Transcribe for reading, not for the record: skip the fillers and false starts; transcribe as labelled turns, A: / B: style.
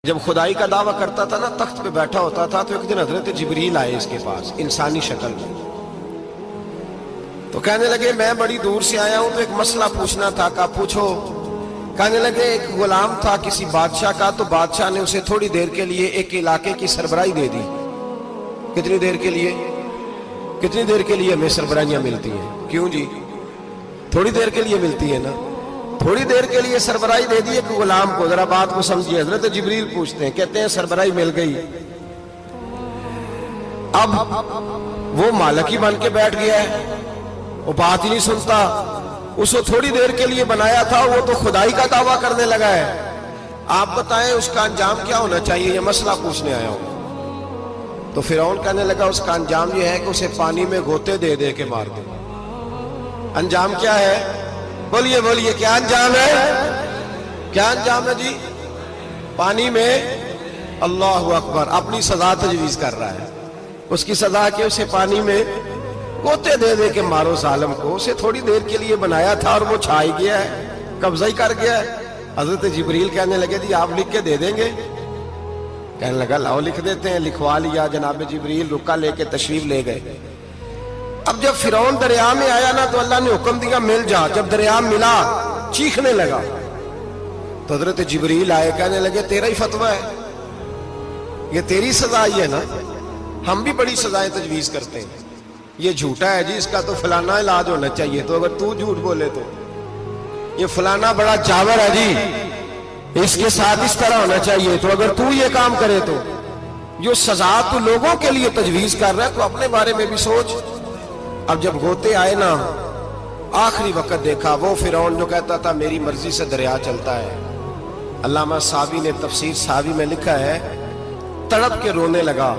A: جب خدائی کا دعویٰ کرتا تھا نا، تخت پہ بیٹھا ہوتا تھا تو ایک دن حضرت جبریل آئے اس کے پاس انسانی شکل میں، تو کہنے لگے میں بڑی دور سے آیا ہوں تو ایک مسئلہ پوچھنا تھا۔ کہا پوچھو۔ کہنے لگے ایک غلام تھا کسی بادشاہ کا، تو بادشاہ نے اسے تھوڑی دیر کے لیے ایک علاقے کی سربراہی دے دی۔ کتنی دیر کے لیے؟ کتنی دیر کے لیے ہمیں سربراہیاں ملتی ہیں؟ کیوں جی؟ تھوڑی دیر کے لیے ملتی ہے نا، تھوڑی دیر کے لیے سربراہی دے دی ایک غلام کو۔ ذرا بات کو سمجھیے، حضرت جبریل پوچھتے ہیں، کہتے ہیں سربراہی مل گئی، اب وہ مالک ہی بن کے بیٹھ گیا ہے، وہ بات ہی نہیں سنتا، اس کو تھوڑی دیر کے لیے بنایا تھا، وہ تو خدائی کا دعویٰ کرنے لگا ہے، آپ بتائیں اس کا انجام کیا ہونا چاہیے؟ یہ مسئلہ پوچھنے آیا ہوں۔ تو فرعون کہنے لگا اس کا انجام یہ ہے کہ اسے پانی میں غوطے دے دے کے مار دے۔ انجام کیا ہے؟ بولیے بولیے، کیا انجام ہے؟ کیا انجام ہے جی؟ پانی میں، اللہ اکبر، اپنی سزا تجویز کر رہا ہے۔ اس کی سزا کہ اسے پانی میں غوطے دے دے کے مارو ظالم کو، اسے تھوڑی دیر کے لیے بنایا تھا اور وہ چھائی گیا ہے، قبضہ ہی کر گیا ہے۔ حضرت جبریل کہنے لگے جی آپ لکھ کے دے دیں گے؟ کہنے لگا لاؤ لکھ دیتے ہیں۔ لکھوا لیا، جناب جبریل رکا لے کے تشریف لے گئے۔ اب جب فرعون دریا میں آیا نا تو اللہ نے حکم دیا مل جا۔ جب دریا ملا چیخنے لگا تو حضرت جبریل آئے، کہنے لگے تیرا ہی فتویٰ ہے، یہ تیری سزا ہی ہے نا، ہم بھی بڑی سزائیں تجویز کرتے ہیں، یہ جھوٹا ہے جی، اس کا تو فلانا علاج ہونا چاہیے، تو اگر تو جھوٹ بولے تو یہ فلانا بڑا جاور ہے جی، اس کے ساتھ اس طرح ہونا چاہیے، تو اگر تو یہ کام کرے تو جو سزا تو لوگوں کے لیے تجویز کر رہا ہے تو اپنے بارے میں بھی سوچ۔ اب جب غوطے آئے نا، آخری وقت دیکھا وہ فرعون جو کہتا تھا میری مرضی سے دریا چلتا ہے، علامہ ساوی نے تفسیر ساوی میں لکھا ہے تڑپ کے رونے لگا۔